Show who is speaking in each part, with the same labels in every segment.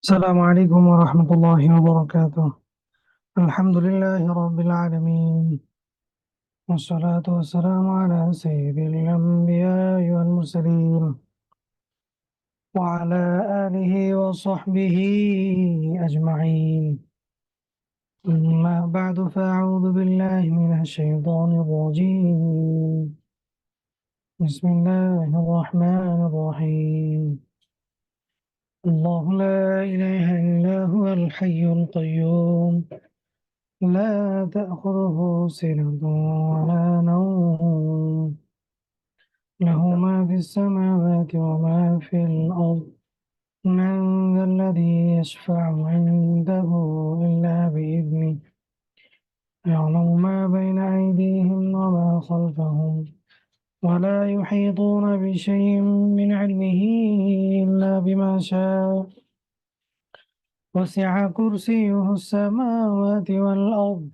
Speaker 1: السلام عليكم ورحمة الله وبركاته. الحمد لله رب العالمين، والصلاة والسلام على سيد الأنبياء والمرسلين وعلى آله وصحبه أجمعين. أما بعد فأعوذ بالله من الشيطان الرجيم. بسم الله الرحمن الرحيم. الله لا إله إلا هو الحي القيوم، لا تأخذه سنة ولا نوم، له ما في السماوات وما في الأرض. من ذا الذي يشفع عنده إلا بإذنه، يعلم ما بين أيديهم وما خلفهم، ولا يحيطون بشيء من علمه إلا بما شاء. وسع كرسيه السماوات والأرض،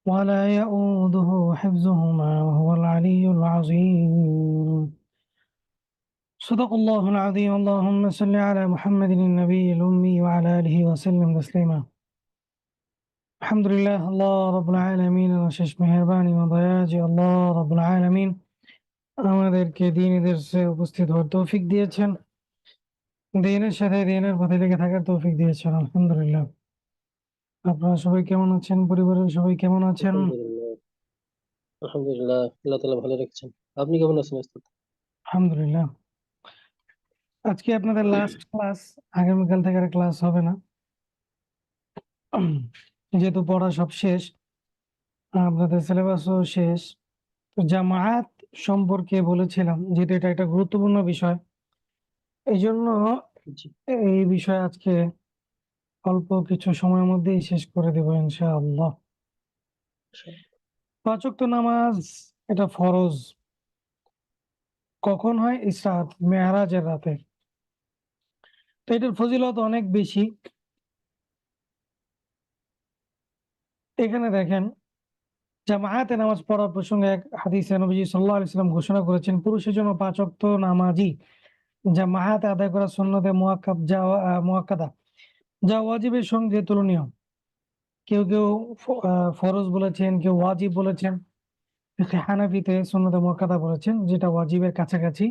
Speaker 1: ولا يؤوده حفظهما وهو العلي العظيم. صدق الله العظيم. اللهم صل على محمد النبي الأمي وعلى آله وسلم تسليما. আলহামদুলিল্লাহ, আল্লাহ রাব্বুল আলামিনের অশেষ মেহেরবানি ও দয়া যে আল্লাহ রাব্বুল আলামিন আমাদেরকে দ্বীনি দর্সে উপস্থিত হওয়ার তৌফিক দিয়েছেন, দ্বীনের সাথে দ্বীনের পথে লেগে থাকার তৌফিক দিয়েছেন। আলহামদুলিল্লাহ। আপনারা সবাই কেমন আছেন? পরিবারের সবাই কেমন আছেন?
Speaker 2: আলহামদুলিল্লাহ। আলহামদুলিল্লাহ, আল্লাহ তাআলা ভালো রেখেছেন। আপনি কেমন আছেন ওস্তাদ?
Speaker 1: আলহামদুলিল্লাহ। আজকে আপনাদের লাস্ট ক্লাস, আগামীকাল থেকে আর ক্লাস হবে না, যেহেতু পড়া সব শেষ, আপনাদের সিলেবাসও শেষ। তো জামায়াত সম্পর্কে বলেছিলাম, যেহেতু এটা একটা গুরুত্বপূর্ণ বিষয়, এই জন্য
Speaker 2: জি।
Speaker 1: এই বিষয়ে আজকে অল্প কিছু সময়ের মধ্যেই শেষ করে দেব ইনশাআল্লাহ। পাঁচ ওয়াক্ত নামাজ এটা ফরজ। কখন হয়? ইসরাত, মেরাজের রাতে। তো এটার ফজিলত অনেক বেশি। এখানে দেখেন, জামায়াতে নামাজ পড়ার প্রসঙ্গে এক হাদিসে নবীজি সাল্লাল্লাহু আলাইহি ওয়াসাল্লাম ঘোষণা করেছেন, পুরুষের জন্য পাঁচ ওয়াক্ত নামাজই জামায়াতে আদায় করা সুন্নতে মুআক্কাদা, যা ওয়াজিবের সঙ্গে তুলনীয়। কেউ কেউ ফরজ বলেছেন, কেউ ওয়াজিব বলেছেন। হানাফিতে সুন্নতে মুআক্কাদা বলেছেন, যেটা ওয়াজিবের কাছাকাছি,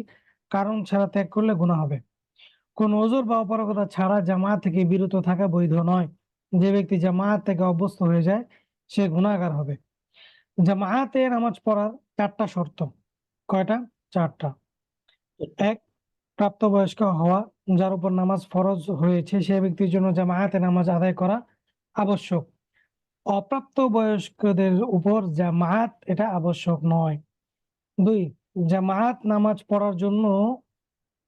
Speaker 1: কারণ ছাড়া ত্যাগ করলে গুনাহ হবে। কোন ওযর বা অপারগতা ছাড়া জামাত থেকে বিরত থাকা বৈধ নয়। যে ব্যক্তি জামাত থেকে অভ্যস্ত হয়ে যায়, সে গুনাহগার হবে। জামায়াতে নামাজ পড়ার চারটা শর্ত। কয়টা? চারটা। এক, প্রাপ্তবয়স্ক হওয়া। যার উপর নামাজ ফরজ হয়েছে সে ব্যক্তির জন্য জামায়াতে নামাজ আদায় করা আবশ্যক। অপ্রাপ্ত বয়স্কদের উপর জামায়াত এটা আবশ্যক নয়। দুই, জামায়াত নামাজ পড়ার জন্য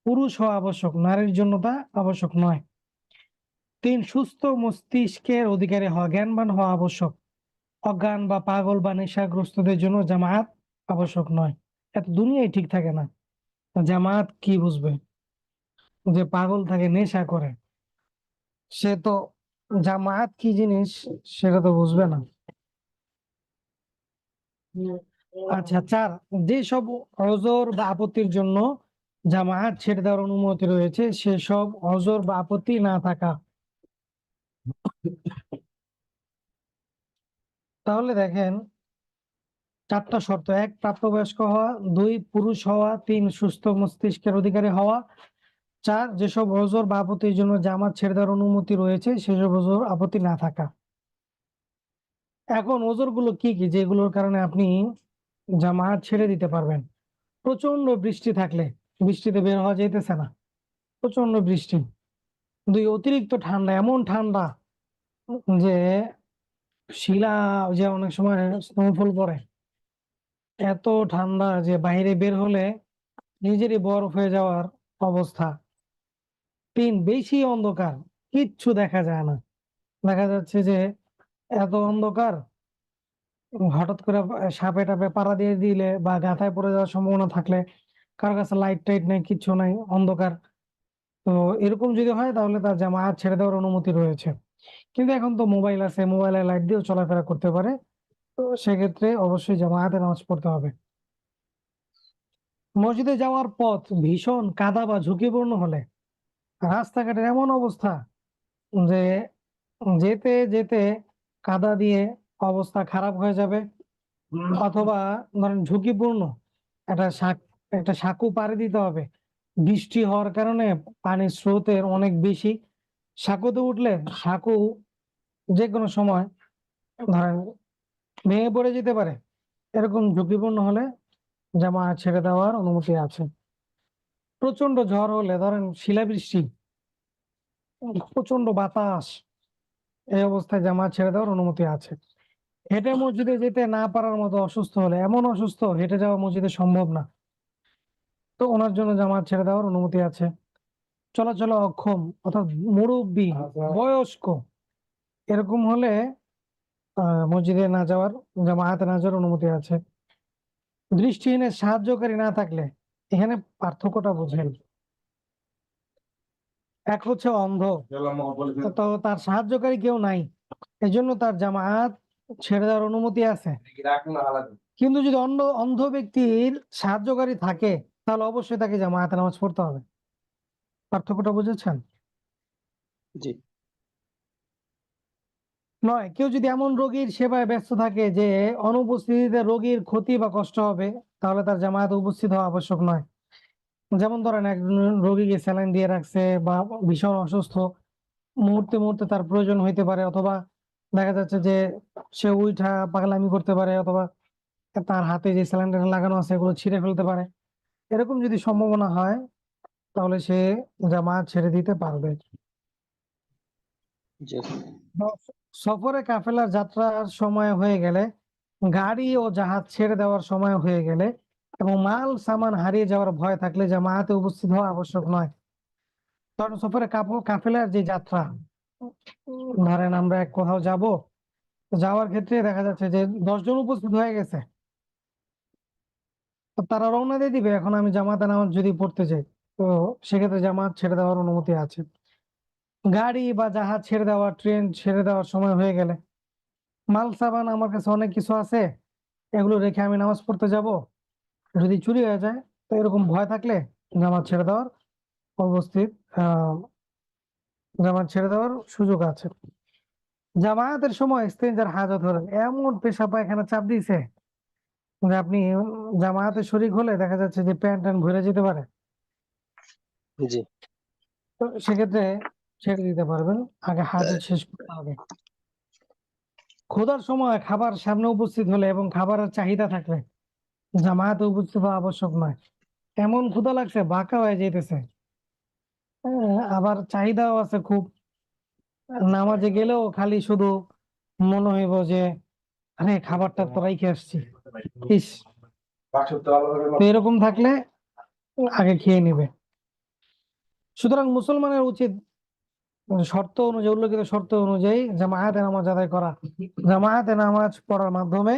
Speaker 1: পুরুষ হওয়া আবশ্যক, নারীর জন্য তা আবশ্যক নয়। তিন, সুস্থ মস্তিষ্কের অধিকারী হওয়া, জ্ঞানবান হওয়া আবশ্যক। অজ্ঞান বা পাগল বা নেশাগ্রস্তদের জন্য জামায়াত আবশ্যক নয়। এত দুনিয়ায় ঠিক থাকে না, জামায়াত কি বুঝবে? যে পাগল থাকে, নেশা করে, সে তো জামায়াত কি জিনিস সেটা তো বুঝবে না। আচ্ছা, চার, যেসব অজর বা আপত্তির জন্য জামায়াত ছেড়ে দেওয়ার অনুমতি রয়েছে, সেসব অজর বা আপত্তি না থাকা। তাহলে দেখেন, চারটা শর্ত: এক, প্রাপ্তবয়স্ক হওয়া। দুই, পুরুষ হওয়া। তিন, সুস্থ মস্তিষ্কের অধিকারী হওয়া। চার, যেসব অজর বা আপত্তির জন্য জামাত ছেড়ে দেওয়ার অনুমতি রয়েছে, সেসব অজর আপত্তি না থাকা। এখন ওজর গুলো কি কি যেগুলোর কারণে আপনি জামাত ছেড়ে দিতে পারবেন? প্রচন্ড বৃষ্টি থাকলে, বৃষ্টিতে বের হওয়া যাইতেছে না, প্রচন্ড বৃষ্টি। দুই, অতিরিক্ত ঠান্ডা, এমন ঠান্ডা যে শিলা, যে অনেক সময় স্নোফল পড়ে, এত ঠান্ডা যে বাইরে বের হলে নিজেরই বরফ হয়ে যাওয়ার অবস্থা। তিন, বেশি অন্ধকার, কিচ্ছু দেখা যায় না, দেখা যাচ্ছে যে এত অন্ধকার, হঠাৎ করে সাপে টাপে পাড়া দিয়ে দিলে বা গাথায় পড়ে যাওয়ার সম্ভাবনা থাকলে, কারো কাছে লাইট টাইট নেই, কিচ্ছু নাই, অন্ধকার। তো এরকম যদি হয় তাহলে তার জামায়াত ছেড়ে দেওয়ার অনুমতি রয়েছে। কিন্তু এখন তো মোবাইল আছে, মোবাইলে লাইট দিয়েও চলাফেরা করতে পারে, তো সেক্ষেত্রে অবশ্যই জামায়াতে নামাজ পড়তে হবে। মসজিদে যাওয়ার পথ ভীষণ কাদা বা ঝুঁকিপূর্ণ হলে, রাস্তাঘাটের এমন অবস্থা যে যেতে যেতে কাদা দিয়ে অবস্থা খারাপ হয়ে যাবে, অথবা ধরেন ঝুঁকিপূর্ণ একটা সাঁকো পাড়ি দিতে হবে, বৃষ্টি হওয়ার কারণে পানির স্রোতের অনেক বেশি, সাঁকোতে উঠলে সাঁকো যে কোনো সময় ধরেন ভেঙে পড়ে যেতে পারে। এরকম ঝুঁকিপূর্ণ হলে জামাত ছেড়ে দেওয়ার অনুমতি আছে। প্রচন্ড ঝড় হলে, ধরেন শিলাবৃষ্টি, প্রচন্ড বাতাস, এই অবস্থায় জামাত ছেড়ে দেওয়ার অনুমতি আছে। হেঁটে মসজিদে যেতে না পারার মতো অসুস্থ হলে, এমন অসুস্থ হেঁটে যাওয়া মসজিদে সম্ভব না, তো ওনার জন্য জামাত ছেড়ে দেওয়ার অনুমতি আছে। চলাচলে অক্ষম অর্থাৎ মুরব্বী, বয়স্ক, এরকম হলে মসজিদে না যাওয়ার, জামায়াতে না যাওয়ার অনুমতি আছে। দৃষ্টিহীনের সাহায্যকারী না থাকলে, এখানে পার্থক্যটা বুঝেন। এক হচ্ছে অন্ধ, তো তার সাহায্যকারী কেউ নাই, এজন্য তার জামায়াত ছেড়ে দেওয়ার অনুমতি আছে। কিন্তু যদি অন্ধ অন্ধ ব্যক্তির সাহায্যকারী থাকে, তাহলে অবশ্যই তাকে জামায়াতে নামাজ পড়তে হবে। পার্থক্যটা বুঝেছেন?
Speaker 2: জি।
Speaker 1: নয়, কেউ যদি এমন রোগীর সেবায় ব্যস্ত থাকে যে অনুপস্থিতিতে রোগীর ক্ষতি বা কষ্ট হবে, তাহলে তার জামায়াতে উপস্থিত হওয়া আবশ্যক নয়। যেমন ধরেন একজন রোগীকে স্যালাইন দিয়ে রাখছে বা ভীষণ অসুস্থ, মুহূর্তে মুহূর্তে তার প্রয়োজন হইতে পারে, অথবা দেখা যাচ্ছে যে সে উইঠা পাগলামি করতে পারে, অথবা তার হাতে যে স্যালাইনটা লাগানো আছে এগুলো ছিঁড়ে ফেলতে পারে। এরকম যদি সম্ভাবনা হয়, তাহলে সে জামায়াত ছেড়ে দিতে পারবে।
Speaker 2: জি।
Speaker 1: সফরে কাফেলার যাত্রার সময় হয়ে গেলে, গাড়ি ও জাহাজ ছেড়ে দেওয়ার সময় হয়ে গেলে এবং মাল সামান হারিয়ে যাওয়ার ভয় থাকলে জামায়াতে উপস্থিত হওয়া আবশ্যক নয়। কারণ সফরে কাফেলার যে যাত্রা, ধরেন আমরা এক কোথাও যাব, যাওয়ার ক্ষেত্রে দেখা যাচ্ছে যে 10 জন উপস্থিত হয়ে গেছে, তো তারা রওনা দিয়ে দিবে, এখন আমি জামাতে নামাজ যদি পড়তে যাই, তো সেক্ষেত্রে জামাত ছেড়ে দেওয়ার অনুমতি আছে। গাড়ি বা জাহাজ ছেড়ে দেওয়া, ট্রেন ছেড়ে দেওয়ার সময় হয়ে গেলে, মাল সামান আমার কাছে অনেক কিছু আছে, এগুলো রেখে আমি নামাজ পড়তে যাব, যদি চুরি হয়ে যায়, তো এরকম ভয় থাকলে জামাত ছেড়ে দেওয়ার অবস্থিত আহ জামাত ছেড়ে দেওয়ার সুযোগ আছে। জামায়াতের সময় স্ত্রীর হাজত হলে, এমন পেশা পায়খানা চাপ দিয়েছে যে আপনি জামায়াতে শরীক হলে দেখা যাচ্ছে যে প্যান্ট ট্যান্ট ভরে যেতে পারে,
Speaker 2: জি।
Speaker 1: তো সেক্ষেত্রে ছেড়ে দিতে পারবেন, আগে হাজত শেষ করতে হবে। ক্ষুধার সময় খাবার সামনে উপস্থিত হলে এবং খাবারের চাহিদা থাকলে জামায়াতে উপস্থিত হওয়া আবশ্যক নয়। এমন ক্ষুধা লাগছে, বাঁকা হয়ে যাইতেছে, আবার চাহিদাও আছে খুব, নামাজে গেলেও খালি শুধু মনে হইব যে আরে খাবারটা তো রাইখে আসছি, ইস, তো এরকম থাকলে আগে খেয়ে নিবে। সুতরাং মুসলমানের উচিত শর্ত অনুযায়ী, উল্লেখিত শর্ত অনুযায়ী জামায়াতে নামাজ আদায় করা। জামায়াতে নামাজ পড়ার মাধ্যমে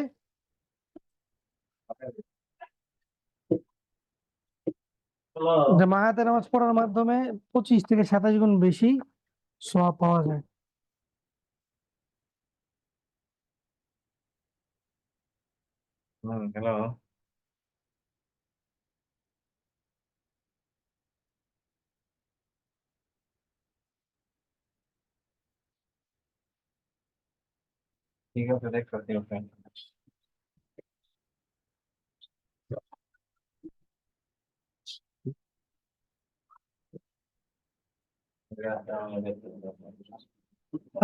Speaker 1: জামায়াতে নামাজ পড়ার মাধ্যমে 25 থেকে 27 গুণ বেশি সওয়াব পাওয়া যায়।
Speaker 3: হ্যালো। ঠিক আছে, দেখতেছি ওকে।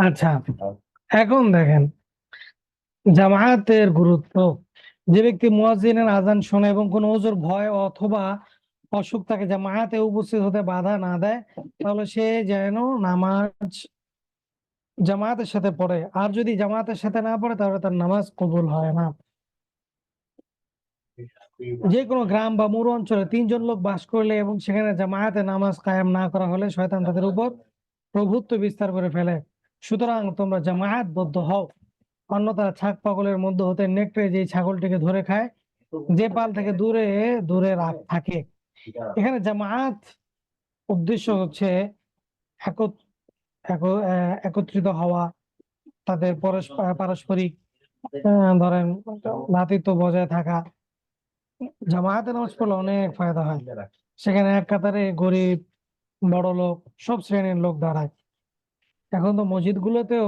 Speaker 1: আচ্ছা, এখন দেখেন জামায়াতের গুরুত্ব। যে ব্যক্তি মুয়াজ্জিনের আযান শোনে এবং কোনো ওযর, ভয় অথবা অসুখ তাকে জামায়াতে উপস্থিত হতে বাধা না দেয়, তাহলে সে যেন নামাজ জামায়াতের সাথে পড়ে। আর যদি জামায়াতের সাথে না পড়ে, তাহলে তার নামাজ কবুল হয় না। যে কোনো গ্রাম বা মরু অঞ্চলে 3 জন লোক বাস করলে এবং সেখানে জামায়াতে নামাজ কায়েম না করা হলে শয়তান তাদের উপর প্রভুত্ব বিস্তার করে ফেলে। সুতরাং তোমরা জামায়াতবদ্ধ হও, অন্যথায় ছাগ পাগলের মধ্যে হতে নেকড়ে যে ছাগলটিকে ধরে খায়, যে পাল থেকে দূরে দূরে থাকে। এখানে জামায়াত উদ্দেশ্য হচ্ছে একত্রিত হওয়া, তাদের পারস্পরিক ধরেন ভ্রাতৃত্ব বজায় থাকা। জামায়াতে নামাজ পড়লে অনেক ফায়দা হয়, সেখানে এক কাতারে গরিব, বড় লোক, সব শ্রেণীর লোক দাঁড়ায়। এখন তো মসজিদগুলোতেও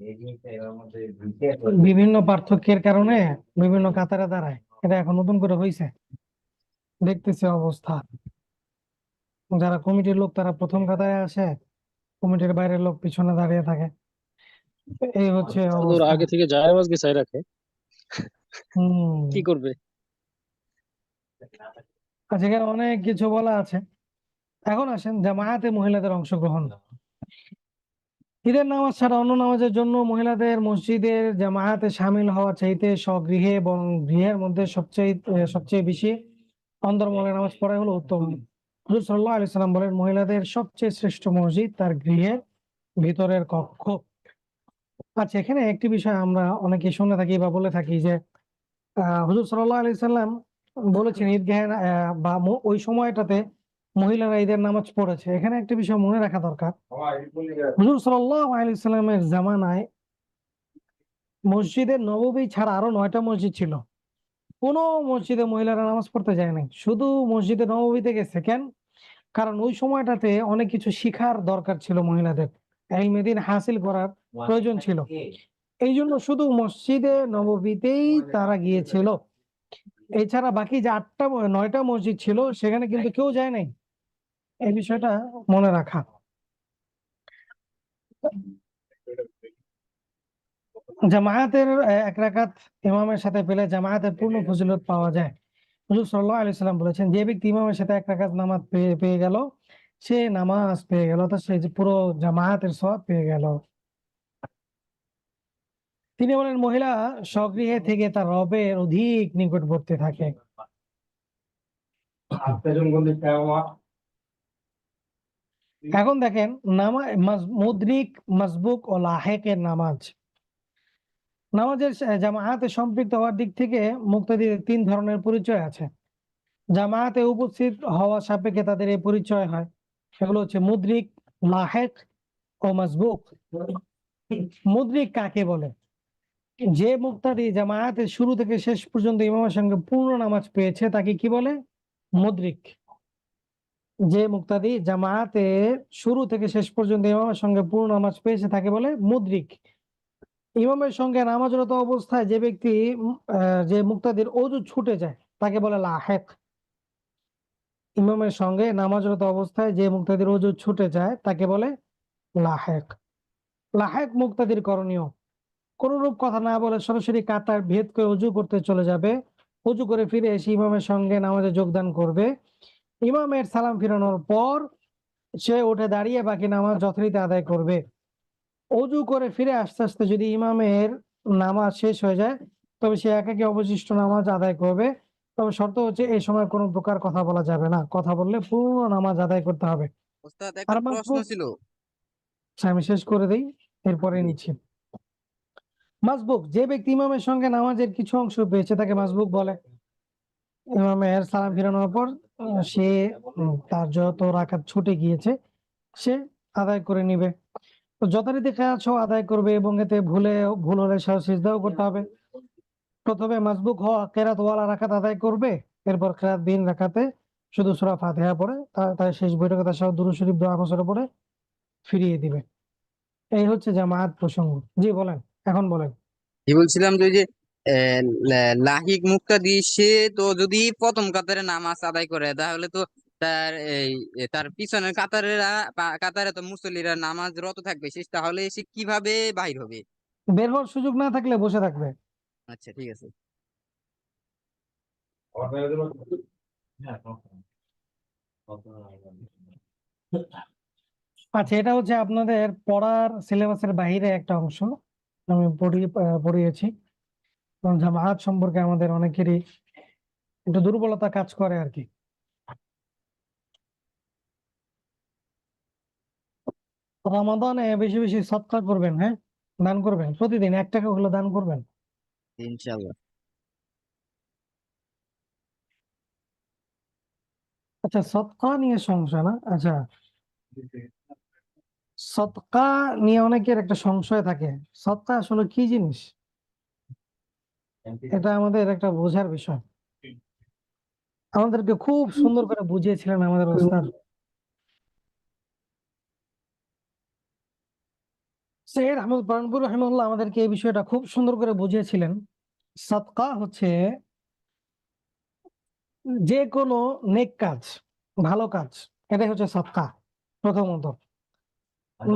Speaker 3: এই জিনিসটা এর মধ্যে ঢুকে
Speaker 1: বিভিন্ন পার্থক্যের কারণে বিভিন্ন কাতারে দাঁড়ায়। এটা এখন নতুন করে হয়েছে, দেখতেছে অবস্থা। যারা কমিটির লোক তারা প্রথম কাতারে আসে, কমিটির বাইরের লোক পিছনে দাঁড়িয়ে থাকে। এই হচ্ছে
Speaker 2: তো ওরা
Speaker 1: অবস্থা।
Speaker 2: আগে থেকে জায়েজ বিছাই রাখে,
Speaker 1: হম।
Speaker 2: কি করবে?
Speaker 1: আচ্ছা, এখানে অনেক কিছু বলা আছে। এখন আসেন জামায়াতে মহিলাদের অংশগ্রহণ। ঈদের নামাজ ছাড়া অন্য নামাজের জন্য মহিলাদের মসজিদের জামায়াতে শামিল হওয়া চাইতে স্বগৃহে এবং গৃহের মধ্যে সবচেয়ে বেশি অন্দরমহলে নামাজ পড়াই হলো উত্তম। হুজুর সাল্লাল্লাহু আলাইহি সাল্লাম বলেন, মহিলাদের সবচেয়ে শ্রেষ্ঠ মসজিদ তার গৃহের ভিতরের কক্ষ। আচ্ছা, এখানে একটি বিষয় আমরা অনেকে শুনে থাকি বা বলে থাকি যে হুজুর সাল্লাল্লাহু আলাইহি সাল্লাম বলেছেন ঈদগাহে ওই সময়টাতে মহিলারা ঈদের নামাজ পড়েছে। এখানে একটি বিষয় মনে রাখা দরকার। হুজুর সাল্লাল্লাহু আলাইহি সাল্লামের জামানায় মসজিদে নববী ছাড়া আরো 9টা মসজিদ ছিল। কোনো মসজিদে মহিলারা নামাজ পড়তে যায় নাই, শুধু মসজিদে নববীতে গেছে। কেন? কারণ ওই সময়টাতে অনেক কিছু শিখার দরকার ছিল মহিলাদের, ইলমে দ্বীন হাসিল করার প্রয়োজন ছিল। এই জন্য শুধু মসজিদে নববীতেই তারা গিয়েছিল। এছাড়া বাকি যে 9টা মসজিদ ছিল সেখানে কিন্তু কেউ যায় নাই। এই বিষয়টা মনে রাখা। জামায়াতের এক রাকাত ইমামের সাথে পেলে জামায়াতের পূর্ণ ফজিলত পাওয়া যায়। হুজুর সাল্লাল্লাহু আলাইহি সাল্লাম বলেছেন, যে ব্যক্তি ইমামের সাথে এক রাকাত নামাজ পেয়ে গেল, সে নামাজ পেয়ে গেল, অর্থাৎ সে যে পুরো জামায়াতের সওয়াব পেয়ে গেল। তিনি বলেন, মহিলা স্বগৃহে থেকে তার রবের অধিক নিকটবর্তী থাকে। এখন দেখেন মুদ্রিক, মাসবুক ও লাহেকের নামাজ। নামাজের জামায়াতে সম্পৃক্ত হওয়ার দিক থেকে মুক্তাদিদের 3 ধরনের পরিচয় আছে। জামায়াতে উপস্থিত হওয়া সাপেক্ষে তাদের এই পরিচয় হয়। সেগুলো হচ্ছে মুদ্রিক, লাহেক ও মাসবুক। মুদ্রিক কাকে বলে? যে মুক্তাদি জামায়াতের শুরু থেকে শেষ পর্যন্ত ইমামের সঙ্গে পূর্ণ নামাজ পেয়েছে তাকে কি বলে? মুদ্রিক। যে মুক্তাদি জামায়াতে শুরু থেকে শেষ পর্যন্ত ইমামের সঙ্গে পূর্ণ নামাজ পেয়েছে তাকে বলে মুদ্রিক। ইমামের সঙ্গে নামাজরত অবস্থায় যে মুক্তাদির ওযু ছুটে যায় তাকে বলে লাহেক। ইমামের সঙ্গে নামাজরত অবস্থায় যে মুক্তাদির ওযু ছুটে যায় তাকে বলে লাহেক। লাহেক মুক্তাদির করণীয়, কোনরূপ কথা না বলে সরাসরি কাতার ভেদ করে ওযু করতে চলে যাবে। ওযু করে ফিরে এসে ইমামের সঙ্গে নামাজে যোগদান করবে। ইমামের সালাম ফিরানোর পর সে উঠে দাঁড়িয়ে বাকি নামাজ যথারীতি আদায় করবে। ওযু করে ফিরে আস্তে আস্তে যদি ইমামের নামাজ শেষ হয়ে যায় তবে সে একাকী অবশিষ্ট নামাজ আদায় করবে। তবে শর্ত হচ্ছে এই সময় কোনো প্রকার কথা বলা যাবে না, কথা বললে পুরো নামাজ আদায় করতে হবে।
Speaker 4: ওস্তাদ
Speaker 1: আর
Speaker 4: একটা প্রশ্ন
Speaker 1: মাসবুক,
Speaker 4: ছিল।
Speaker 1: আমি শেষ করে দিই, এরপরে
Speaker 4: জি।
Speaker 1: নিচ্ছি। মাসবুক, যে ব্যক্তি ইমামের সঙ্গে নামাজের কিছু অংশ পেয়েছে তাকে মাসবুক বলে। ইমামের সালাম ফিরানোর পর সে তার যত রাকাত ছুটে গিয়েছে সে আদায় করে নিবে। তো যথারীতি কেরাত সহ আদায় করবে এবং এতে ভুল হলে সিজদাও করতে হবে। প্রথমে মাসবুক হওয়া কেরাত ওয়ালা রাকাত আদায় করবে, এরপর কেরাত 3 রাকাতে শুধু সূরা ফাতিহা পড়ে তার শেষ বৈঠকে তার সহ দুরূদ শরীফ দোয়া বছরে পড়ে ফিরিয়ে দিবে। এই হচ্ছে জামায়াত প্রসঙ্গ। জি বলেন, এখন বলেন।
Speaker 4: কি বলছিলাম যে ওই যে লাহিক মুক্তাদি সে তো যদি প্রথম কাতারে নামাজ আদায় করে তাহলে তো তার তার পিছনের কাতারে তো মুসল্লিরা নামাজ রত থাকবে শেষ, তাহলে সে কিভাবে বাহির হবে?
Speaker 1: বের হওয়ার সুযোগ না থাকলে বসে থাকবে।
Speaker 4: আচ্ছা ঠিক আছে।
Speaker 1: আচ্ছা, এটা হচ্ছে আপনাদের পড়ার সিলেবাসের বাইরে একটা অংশ। আমি পড়িয়েছি। এবং জামায়াত সম্পর্কে আমাদের অনেকেরই একটু দুর্বলতা কাজ করে আর কি। রমাদানে বেশি বেশি সদকা করবেন, হ্যাঁ, দান করবেন, প্রতিদিন 1 টাকা হলো দান করবেন।
Speaker 4: ইনশাআল্লাহ।
Speaker 1: আচ্ছা, সদকা নিয়ে সমস্যা না। আচ্ছা, সদকা নিয়ে অনেকের একটা সংশয় থাকে, সদকা আসলে কি জিনিস, এটা আমাদের একটা বোঝার বিষয়। আমাদেরকে খুব সুন্দর করে বুঝিয়েছিলেন আমাদের ওস্তাদ। সৈয়দ আহমদ পারানপুর রহিমাহুল্লাহ আমাদেরকে এই বিষয়টা খুব সুন্দর করে বুঝিয়েছিলেন। সাদকা হচ্ছে যে কোনো নেক কাজ, ভালো কাজ, এটাই হচ্ছে সাদকা। প্রথমত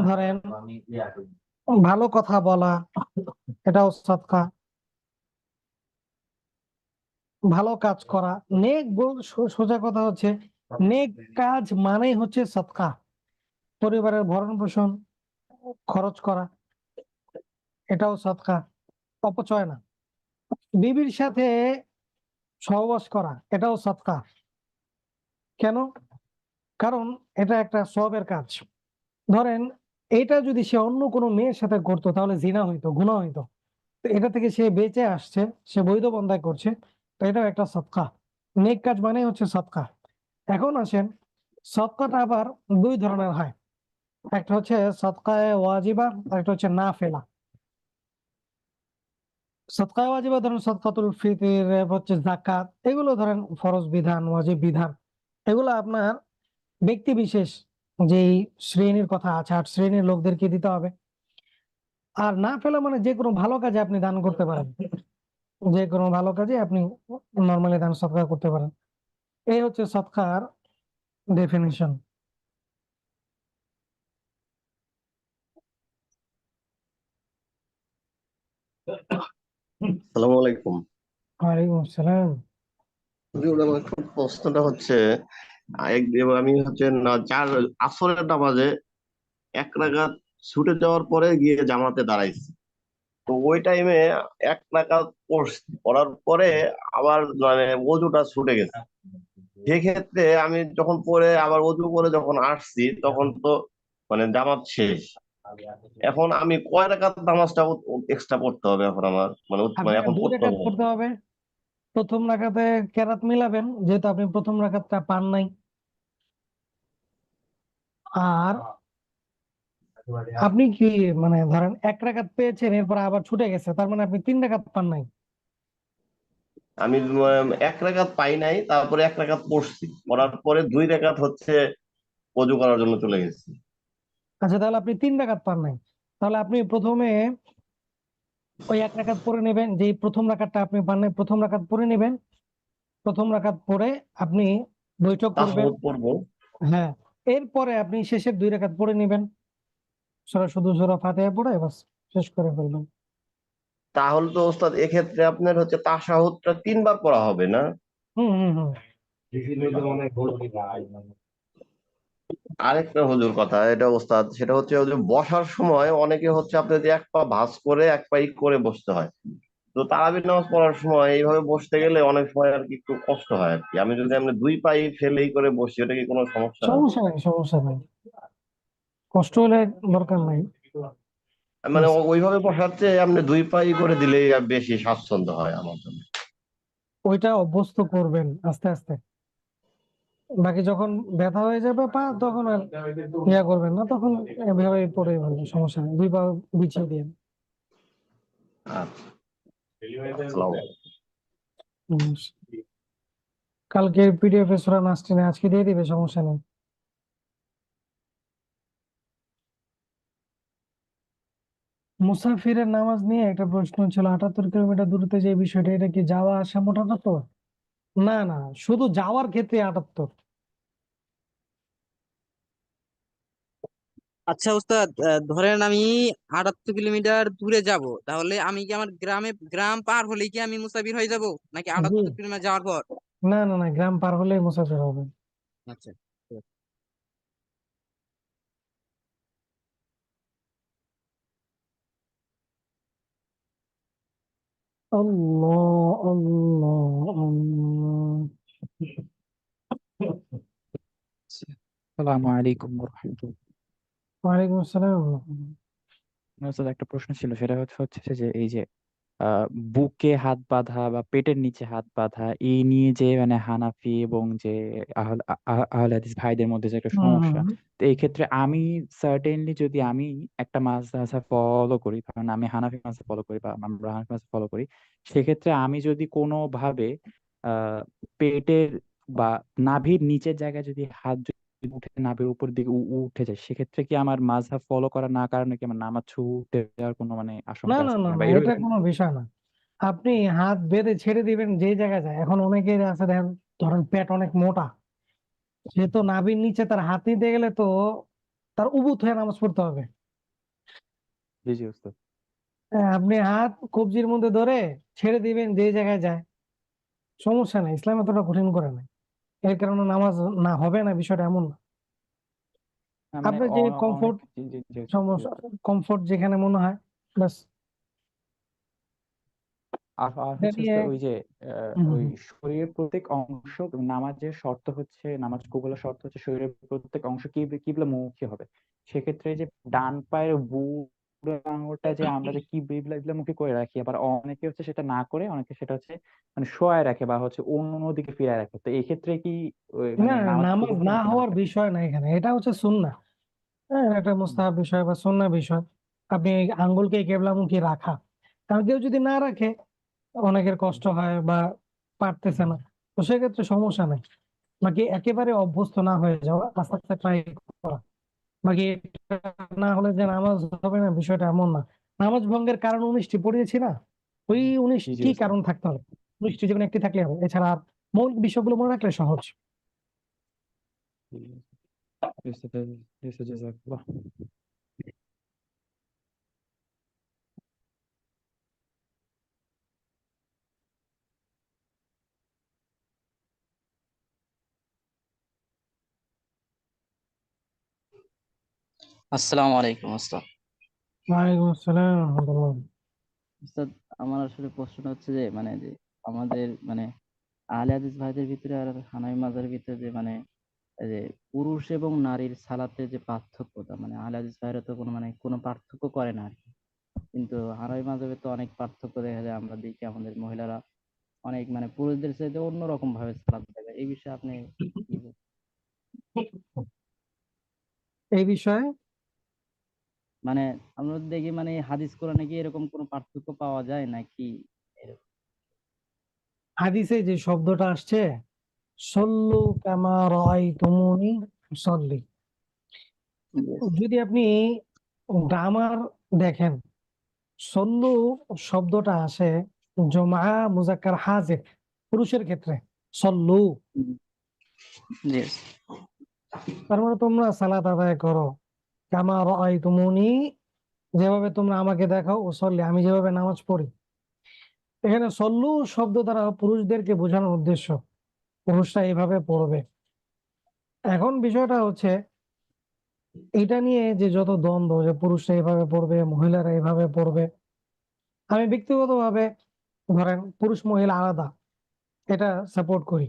Speaker 1: ধরেন
Speaker 3: আমি ইয়া করি।
Speaker 1: ভালো কথা বলা, এটাও সাদকা। ভালো কাজ করা, নেক সোজা কথা হচ্ছে নেক কাজ মানেই হচ্ছে সাদকা। পরিবারের ভরণ পোষণ, খরচ করা, এটাও সাদকা, অপচয় না। বিবির সাথে সহবাস করা, এটাও সাদকা। কেন? কারণ এটা একটা সওয়াবের কাজ। ধরেন এটা যদি সে অন্য কোনো মেয়ের সাথে করতো তাহলে জিনা হইতো, গুনাহ হইতো। তো এটা থেকে সে বেঁচে আসছে, সে বৈধ বন্ধায় করছে, তো এটাও একটা সদকা। নেক কাজ মানে হচ্ছে সদকা। এখন আসেন, সদকাটা আবার দুই ধরনের হয়। একটা হচ্ছে সদকায়ে ওয়াজিবা, আর একটা হচ্ছে নাফিলা। সদকায়ে ওয়াজিবা ধরেন সদকাতুল ফিতর, হচ্ছে যাকাত, এগুলো ধরেন ফরজ বিধান, ওয়াজিব বিধান। এগুলো আপনার ব্যক্তি বিশেষ যেই শ্রেণীর কথা আছে, ৮ শ্রেণীর লোকদেরকে দিতে হবে। আর নাফিলা মানে যে কোনো ভালো কাজে আপনি দান করতে পারেন, যে কোনো ভালো কাজে আপনি নরমালি দান সদকা করতে পারেন। এই হচ্ছে সদকার ডেফিনিশন।
Speaker 5: আসসালামু আলাইকুম।
Speaker 1: ওয়ালাইকুম আসসালাম।
Speaker 5: হুজুর, আমার একটু প্রশ্নটা হচ্ছে, আমি হচ্ছে না চার আসরের নামাজে এক রাকাত ছুটে যাওয়ার পরে গিয়ে জামাতে দাঁড়াইছি। তো ওই টাইমে এক রাকাত পড়ছি, পড়ার পরে আবার মানে ওযুটা ছুটে গেছে। সেক্ষেত্রে আমি যখন পরে আবার ওযু করে যখন আসছি তখন তো মানে জামাত শেষ। এখন আমি কয় রাকাত নামাজটা এক্সট্রা পড়তে হবে এখন আমার মানে
Speaker 1: আপনাকে
Speaker 5: এখন
Speaker 1: 2
Speaker 5: পড়তে
Speaker 1: রাকাত
Speaker 5: হবে?
Speaker 1: পড়তে হবে। প্রথম রাকাতে কেরাত মিলাবেন, যেহেতু আপনি প্রথম রাকাতটা পান নাই। আর আপনি কি মানে ধরেন 1 রাকাত পেয়েছেন, এরপর আবার ছুটে গেছে, তার মানে আপনি 3 রাকাত পান নাই।
Speaker 5: আমি এক রাকাত পাই নাই, তারপরে এক রাকাত পড়ছি, পড়ার পরে 2 রাকাত হচ্ছে ওযু করার জন্য চলে গেছি।
Speaker 1: আচ্ছা, তাহলে আপনি 3 রাকাত পান নাই। তাহলে আপনি প্রথমে ওই 1 রাকাত পড়ে নেবেন, যেই প্রথম রাকাতটা আপনি পান নাই, প্রথম রাকাত পড়ে নেবেন। প্রথম রাকাত পড়ে আপনি বৈঠক করবেন।
Speaker 5: তাশাহুদ পড়বো।
Speaker 1: হ্যাঁ, এরপরে আপনি শেষের 2 রাকাত পড়ে নেবেন, শুধু সূরা ফাতিহা পড়ে বাস শেষ করে ফেলবেন।
Speaker 5: তাহলে তো ওস্তাদ এক্ষেত্রে আপনার হচ্ছে তাশাহুদটা 3 বার পড়া হবে না?
Speaker 1: হুম হুম হুম।
Speaker 3: অনেক বড় না।
Speaker 5: আরেকটা হুজুর কথা, এটা ওস্তাদ, সেটা হচ্ছে ওই যে বসার সময় অনেকে হচ্ছে আপনি যে এক পা ভাঁজ করে এক পা করে বসতে হয়। তো তারাবির নামাজ পড়ার সময় এইভাবে বসতে গেলে অনেক সময় আর কি একটু কষ্ট হয় আর কি। আমি যদি আমি 2 পাই ফেলেই করে বসি, ওটা কি কোনো সমস্যা হয়?
Speaker 1: সমস্যা নাই, সমস্যা নাই, কষ্ট হলে দরকার নাই।
Speaker 5: মানে ওইভাবে বসার চেয়ে আপনি 2 পাই করে দিলেই বেশি স্বাচ্ছন্দ্য হয় আমার জন্য।
Speaker 1: ওইটা অভ্যস্ত করবেন আস্তে আস্তে। বাকি যখন ব্যথা হয়ে যাবে পা, তখন আর ইয়া করবেন না, তখন এভাবে পড়ে ভালো, সমস্যা নেই, 2 পা বিছিয়ে দিয়ে।
Speaker 5: আচ্ছা, আসসালামু আলাইকুম।
Speaker 1: হুম। কালকে পিডিএফ এ সূরা নাস টেনে আজকে দিয়ে দিবে, সমস্যা নেই। মুসাফিরের নামাজ নিয়ে একটা প্রশ্ন ছিল, 78 কিলোমিটার দূরত্বে যে বিষয়টা, এটা কি যাওয়া আসা মোট 78? না না, শুধু যাওয়ার ক্ষেত্রে 78।
Speaker 4: আচ্ছা উস্তাদ, ধরেন আমি 78 কিলোমিটার দূরে যাব, তাহলে আমি কি আমার গ্রাম পার হলেই কি আমি মুসাফির হয়ে যাব, নাকি
Speaker 1: জি,
Speaker 4: 78 কিলোমিটার যাওয়ার পর?
Speaker 1: না না না, গ্রাম পার হলেই মুসাফির হবে।
Speaker 4: আচ্ছা।
Speaker 1: আল্লাহ আল্লাহ আল্লাহ।
Speaker 6: আসসালামু আলাইকুম রহমতুল্লাহ।
Speaker 1: ওয়ালাইকুম আসসালাম।
Speaker 6: ওস্তাদ, একটা প্রশ্ন ছিল, সেটা হচ্ছে যে এই যে আহ বুকে হাত বাঁধা বা পেটের নিচে হাত বাঁধা, এই নিয়ে যে মানে হানাফি এবং যে আহলে হাদিস ভাইদের মধ্যে যে একটা
Speaker 1: হুম
Speaker 6: সমস্যা।
Speaker 1: হুম।
Speaker 6: তো এই ক্ষেত্রে আমি সার্টেনলি যদি আমি একটা মাযহাব ফলো করি, কারণ আমি হানাফি মাযহাব ফলো করি বা আমরা হানাফি মাযহাব ফলো করি, সেক্ষেত্রে আমি যদি কোনোভাবে আহ পেটের বা নাভির নিচের জায়গায় যদি হাত উঠে নাভির উপর দিকে উঠে যায়, সেক্ষেত্রে কি আমার মাযহাব ফলো করা না কারণে কি আমার নামাজ ছুটে যাওয়ার কোনো মানে
Speaker 1: না
Speaker 6: আশঙ্কা
Speaker 1: না
Speaker 6: আছে
Speaker 1: না
Speaker 6: কিনা,
Speaker 1: না,
Speaker 6: বা
Speaker 1: এটা
Speaker 6: এরকম?
Speaker 1: কোনো বিষয় না। আপনি হাত বেঁধে ছেড়ে দিবেন যেই জায়গায় যায়। এখন অনেকের আছে দেখেন, ধরেন পেট অনেক মোটা, সে তো নাভির নিচে তার হাত নিতে গেলে তো তার উবুত হয়ে নামাজ পড়তে হবে।
Speaker 6: জি জি উস্তাদ।
Speaker 1: আপনি হাত কবজির মধ্যে ধরে ছেড়ে দিবেন যেই জায়গায় যায়, সমস্যা নাই। ইসলাম এতটা কঠিন করে নাই। এর কারণে নামাজ না হবে না, বিষয়টা এমন না।
Speaker 6: না মানে
Speaker 1: আপনার যে
Speaker 6: অনেক
Speaker 1: কমফোর্ট,
Speaker 6: জি জি জি উস্তাদ, জি
Speaker 1: সমস্যা,
Speaker 6: উস্তাদ।
Speaker 1: কমফোর্ট যেখানে মনে হয়, বাস
Speaker 6: আর আর
Speaker 1: এটা
Speaker 6: হচ্ছে
Speaker 1: নিয়ে।
Speaker 6: উস্তাদ ওই যে
Speaker 1: হুম, হুম,
Speaker 6: ওই
Speaker 1: হুম।
Speaker 6: শরীরের প্রত্যেক অংশ, নামাজের শর্ত হচ্ছে, নামাজ কবুলের শর্ত হচ্ছে শরীরের প্রত্যেক অংশ কিবলামুখী হবে। সেক্ষেত্রে যে ডান পায়ের বুড়ো আঙুলটা যে আমরা যে কিবলামুখী করে রাখি, আবার অনেকে হচ্ছে সেটা না করে, অনেকে সেটা হচ্ছে মানে শোয়ায় রাখে বা হচ্ছে অন্য দিকে ফিরায় রাখে। তো এই ক্ষেত্রে কি
Speaker 1: না,
Speaker 6: মানে নামাজ
Speaker 1: নামাজ
Speaker 6: কবুল হবে
Speaker 1: না
Speaker 6: নাকি না
Speaker 1: হওয়ার
Speaker 6: হবে?
Speaker 1: বিষয় না এখানে, এটা হচ্ছে সুন্নাহ। হ্যাঁ, এটা
Speaker 6: হুম,
Speaker 1: মুস্তাহাব বিষয় বা সুন্নাহ বিষয়। আপনি এই আঙ্গুলকে কেবলামুখী রাখা, কারণ কেউ যদি না রাখে অনেকের কষ্ট হয় বা পারতেছে না, তো সেক্ষেত্রে সমস্যা নাই। বাকি একেবারে অভ্যস্ত না হয়ে যাওয়া, আস্তে আস্তে ট্রাই করা। বাকি এটা না হলে যে নামাজ হবে না, বিষয়টা এমন না। নামাজ ভঙ্গের কারণ 19টি পড়িয়েছি না, ওই
Speaker 6: জি জি
Speaker 1: 19টি
Speaker 6: উস্তাদ।
Speaker 1: কারণ থাকতে হবে। 19টি যেকোনো একটি থাকলে হবে, এছাড়া আর মৌলিক বিষয়গুলো মনে রাখলে সহজ।
Speaker 6: জি, জি উস্তাদ, জি উস্তাদ, জাযাকাল্লাহ।
Speaker 7: আসসালামু আলাইকুম ওস্তাদ।
Speaker 1: ওয়ালাইকুম আসসালাম ওয়া রাহমাতুল্লাহ।
Speaker 7: ওস্তাদ, আমার আসলে প্রশ্নটা হচ্ছে যে আমাদের আহলে হাদিস ভাইদের ভিতরে আর হানাফি মাযহাবের ভিতরে যে এই যে পুরুষ এবং নারীর সালাতে যে পার্থক্যটা, আহলে হাদিস ভাইরা তো কোনো পার্থক্য করে না আরকি। কিন্তু হানাফি মাযহাবে তো অনেক পার্থক্য দেখা যায়। আমরা দেখি আমাদের মহিলারা অনেক পুরুষদের চাইতে অন্যরকম ভাবে সালাত দেয়। এই বিষয়ে আপনি কি বলবেন?
Speaker 1: এই বিষয়ে
Speaker 7: মানে আমরা দেখি হাদিস কোরআনে কি এরকম কোনো পার্থক্য পাওয়া যায় নাকি? এরকম।
Speaker 1: হাদিসে যে শব্দটা আসছে, সল্লু কামা রাআইতুমুনি উসাল্লি,
Speaker 7: Yes.
Speaker 1: যদি আপনি গ্রামার দেখেন, সল্লু শব্দটা আসে জমা মুজাক্কার হাজির, পুরুষের ক্ষেত্রে সল্লু।
Speaker 7: Yes.
Speaker 1: তার মানে তোমরা সালাত আদায় করো, কামা রাআইতুমুনি, যেভাবে তোমরা আমাকে দেখো, উসাল্লি, আমি যেভাবে নামাজ পড়ি। এখানে সল্লু শব্দ দ্বারা পুরুষদেরকে বোঝানোর উদ্দেশ্য, পুরুষরা এইভাবে পড়বে। এখন বিষয়টা হচ্ছে এটা নিয়ে যে যত দ্বন্দ্ব, যে পুরুষরা এইভাবে পড়বে, মহিলারা এইভাবে পড়বে, আমি ব্যক্তিগতভাবে ধরেন পুরুষ মহিলা আলাদা, এটা সাপোর্ট করি।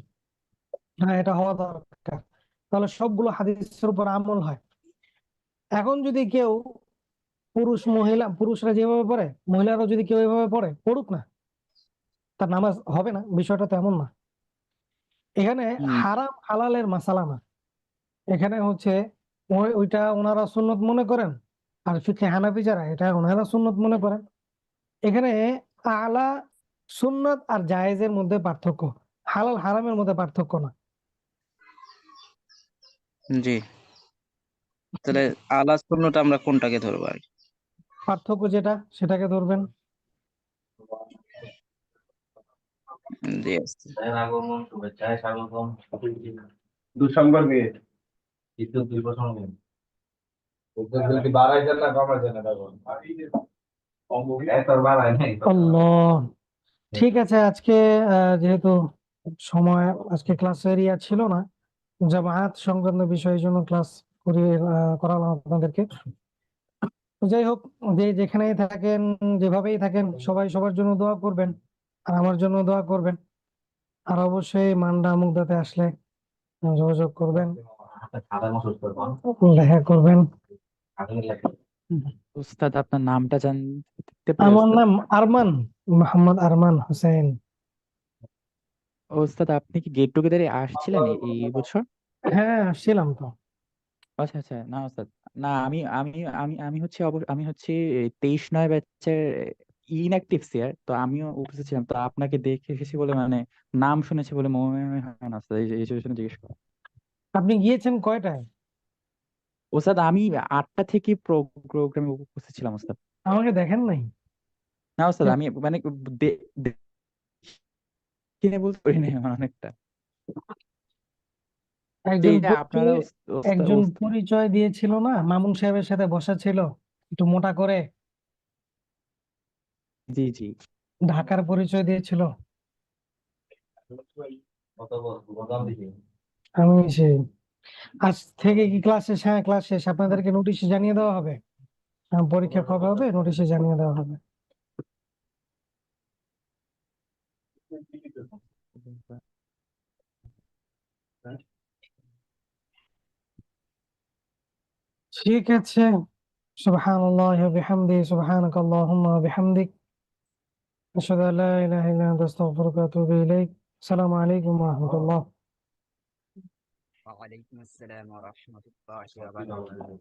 Speaker 1: হ্যাঁ, এটা হওয়া দরকার, তাহলে সবগুলো হাদিসের উপর আমল হয়। এখন যদি কেউ পুরুষরা যেভাবে পড়ে, মহিলারা যদি কেউ এভাবে পড়ে, পড়ুক না, তার নামাজ হবে না, বিষয়টা তো এমন না। এখানে
Speaker 7: হুম।
Speaker 1: হারাম হালালের মাসালা না, এখানে হচ্ছে ওইটা ওনারা সুন্নত মনে করেন, আর ফিকহে হানাফি যারা, এটা ওনারা সুন্নত মনে করেন। এখানে আলা সুন্নত আর জায়েজের মধ্যে পার্থক্য, হালাল হারামের মধ্যে পার্থক্য না।
Speaker 7: জি। তাহলে আলা সুন্নতটা আমরা কোনটাকে ধরবো আর কি?
Speaker 1: পার্থক্য যেটা, সেটাকে ধরবেন।
Speaker 7: জি আচ্ছা।
Speaker 3: তাদের আগমন, শুভেচ্ছায় স্বাগতম, দুঃসংবাদে দ্বিতীয় 2 বছর দিন যদি বাড়াই দেন না কমাই দেন না তখন এত বাড়ায় নাই।
Speaker 1: আল্লাহ, ঠিক আছে। আজকে যেহেতু সময়, আজকে ক্লাসের ছিল না, জামায়াত সংক্রান্ত বিষয়ের জন্য ক্লাস করিয়ে করালাম আপনাদেরকে। তো যাই হোক, যে যেখানেই থাকেন, যেভাবেই থাকেন, সবাই সবার জন্য দোয়া করবেন, আর আমার জন্য দোয়া করবেন। আর অবশ্যই মান্ডা মুগদাতে আসলে যোগাযোগ করবেন,
Speaker 3: সাদা মাছ করবেন,
Speaker 1: দেখা করবেন।
Speaker 3: আপনি লাগে
Speaker 6: উস্তাদ, আপনার নামটা জানতে পারি
Speaker 1: আমার
Speaker 6: উস্তাদ?
Speaker 1: নাম আরমান, মোহাম্মদ আরমান হোসেন।
Speaker 6: উস্তাদ, আপনি কি গেট টুগেদারে আসছিলেন এই বছর?
Speaker 1: হ্যাঁ, আসছিলাম তো।
Speaker 6: আচ্ছা আচ্ছা, না উস্তাদ, না আমি আমি আমি আমি হচ্ছে আমি হচ্ছে 23-9 ব্যাচের ইনঅ্যাক্টিভ সিয়ার, তো আমিও উপস্থিত ছিলাম। তো আপনাকে দেখে এসেছি বলে নাম শুনেছি বলে মনে হয় না উস্তাদ, এই জন্য জিজ্ঞেস করা।
Speaker 1: আপনি গিয়েছেন কয়টায়?
Speaker 6: ওস্তাদ আমি 8টা থেকে প্রোগ্রামে উপস্থিত ছিলাম ওস্তাদ।
Speaker 1: আমাকে দেখেন নাই?
Speaker 6: না ওস্তাদ আমি মানে কিনে বলতে পারি না এমন অনেকটা।
Speaker 1: একজন
Speaker 6: এটা আপনারা
Speaker 1: একজন পরিচয় দিয়েছিল না, মামুন সাহেবের সাথে বসা ছিল, একটু মোটা করে,
Speaker 6: জি জি
Speaker 1: ঢাকার পরিচয় দিয়েছিল। আমি সেই আজ থেকে কি ক্লাস শেষ? হ্যাঁ ক্লাস শেষ, আপনাদেরকে নোটিশে জানিয়ে দেওয়া হবে। পরীক্ষা কবে হবে নোটিশে জানিয়ে দেওয়া হবে। ঠিক আছে। সুবহানাল্লাহ ওয়া বিহামদিহি সুবহানাকাল্লাহুম্মা ওয়া বিহামদিক আশহাদু আল্লা ইলাহা ইল্লা আনতা আস্তাগফিরুকা ওয়া আতুবু ইলাইক। আসসালামু আলাইকুম ওয়া রাহমাতুল্লাহ।
Speaker 4: ওয়ালাইকুম আসসালাম ওয়া রাহমাতুল্লাহি ওয়া বারাকাতুহু।